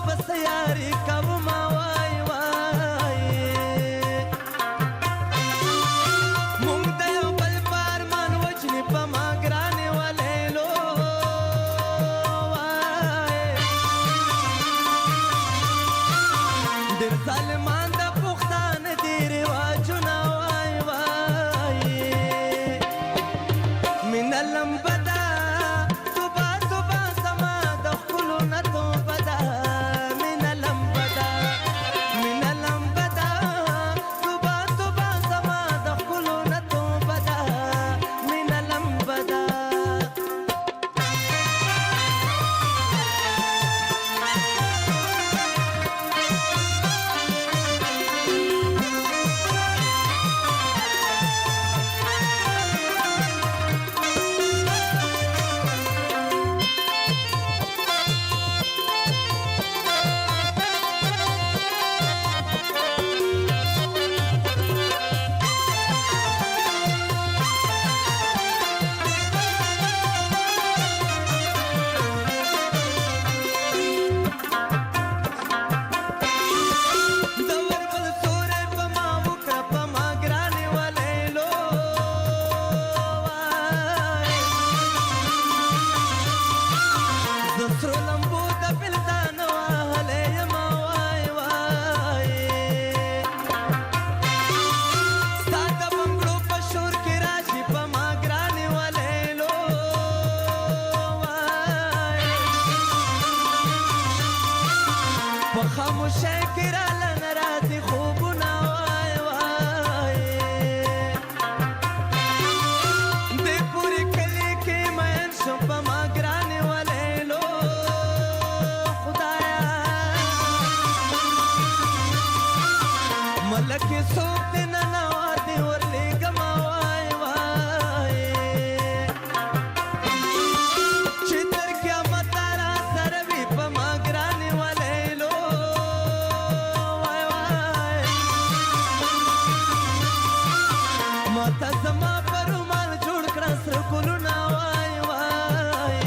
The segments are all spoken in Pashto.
پس یاری کوما وای وای مونږ د یو بل په ارمان وجنې په ما ګرانې ولیلو وای ډېر ظالمان د پښتانه دي رواجونه وای وای مینه لمبه ده توبه توبه زما د ښکلو نه توبه ده مینه لمبه ده مینه لمبه ده توبه توبه زما د ښکلو نه توبه ده مینه لمبه ده خاموشی کې راله نه راځي خوبونه وای وای دې پورې کلي کې مین شم په ما ګرانې ولیلو خدایا ملک څوک دې ننوار دې ورلېږمه وای وای چې تر قیامته را سره وي په ما ګرانې ولیلو ماته زما په رومال جوړ کړه سره ګلونه وای وای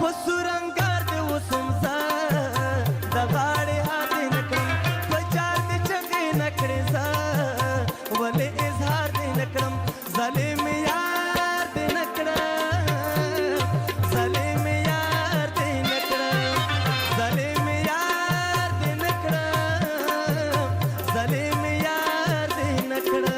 په سور انګار دې اوسم زه د غاړې هاتې نه کړم په جار دې چغې نه کړې زه ولې اظهار دې نه کړم ظالم یار دې نه کړم ظالم یار دې نه کړم ظالم یار دې نه کړم ظالم یار دې نه کړم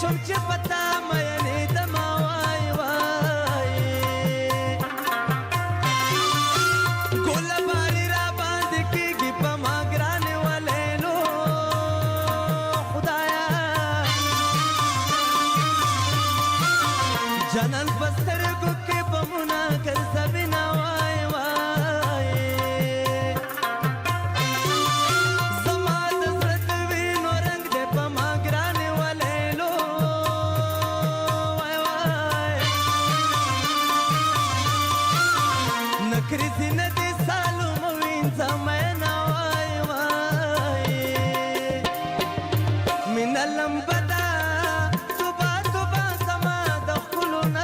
شم چې پتا مینې د ما وای وای ګوله باري را باندې کېږي په ما ګرانې ولیلو خدایا جانان په سترګو کې بمونه ګرځوینه وای وای زما د زړه د وینو رنګ دی په ما ګرانې ولیلو نکرې زینه دې سالو مو وینځه مینا وای وای مینه لمبه ده توبه توبه زما د ښکلو نه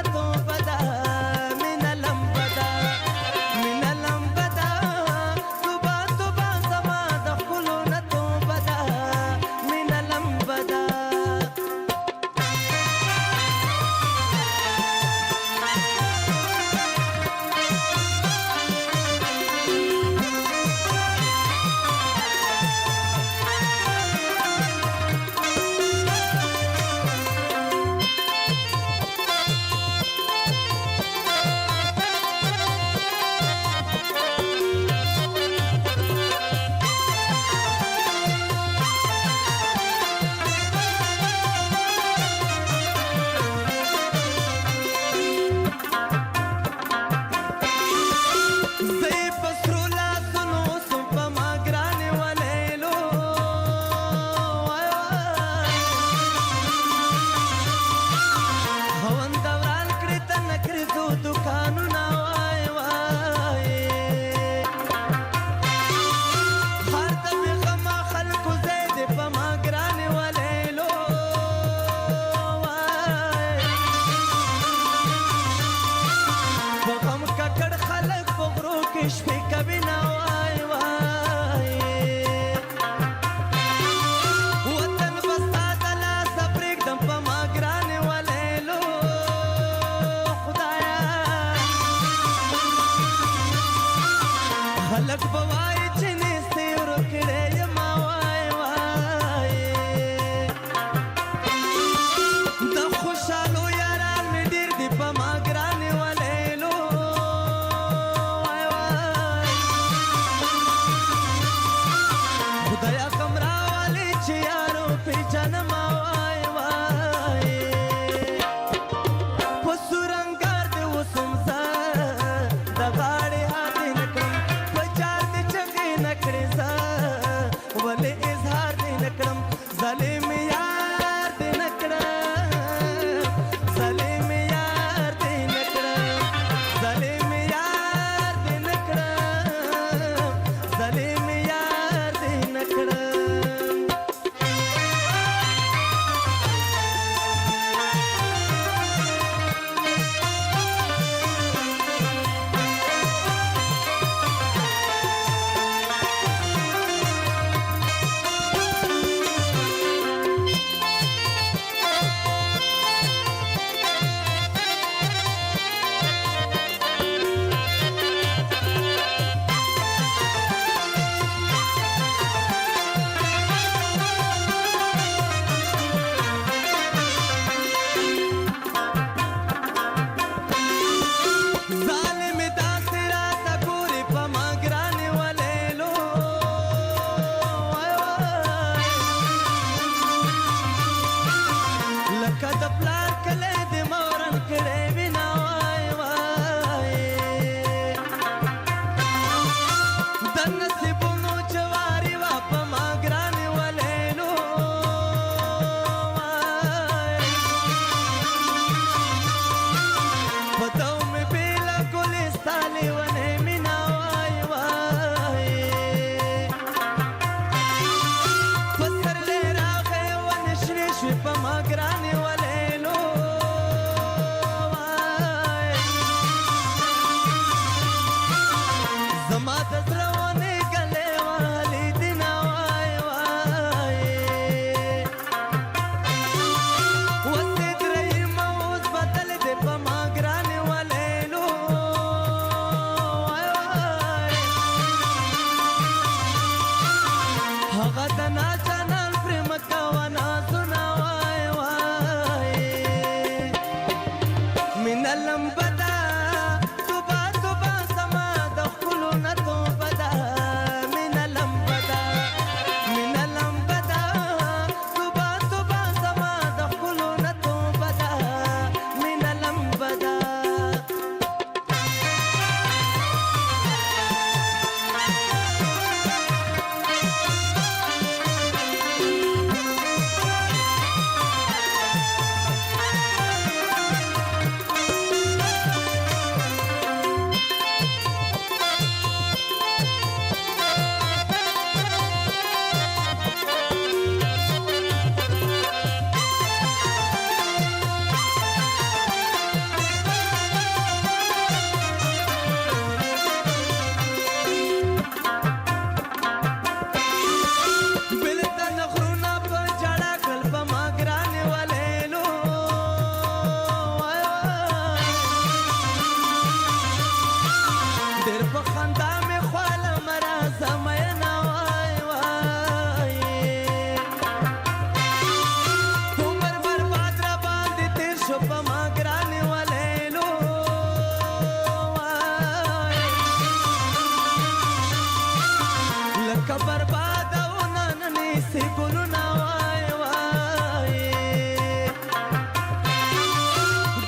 د پلار کلی د مورن کړې وینا وای وای د نصیبونو جواری وا په ما ګرانې ولېلو وای په تو مې بیله ګلستا لیونې مینا وای وای پسرلی راغی ونې شنې شوې په ما ګرانې ولېلو وای زما د زړه ونې ګلې وهلې دینه وای وای اوسې درېیمه اوس بدل دی په ما ګرانې ولېلو وای وای هغه د ناجانان پرې مه کوه نازونه وای وای مینه لمبه ده توبه توبه زما د ښکلو نه توبه ده مینه لمبه ده مینه لمبه ده توبه توبه زما د ښکلو نه توبه ده مینه لمبه ده بلتن غرونه په جړه کړل په ما ګرانې ولېلو وای وای ډېر په خندا مې خوالم راځه میینه وای وای عمر برباد را باندې تېر شو په ما ګرانې ولېلو وای لکه برباده ونه نیسي ګلونه وای وای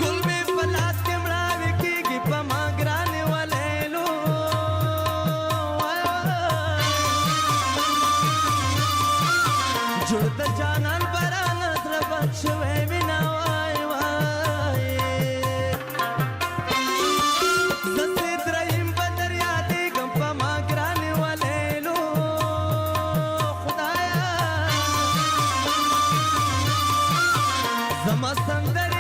ګل مې په لاس کې مړاوې کېږي په ما ګرانې ولېلو وای وای جوړ د جانان باران زړه بد شوی وینا وای وای زه درېیم به در یادېږم په ما ګرانې ولېلو خدایا زما سندرې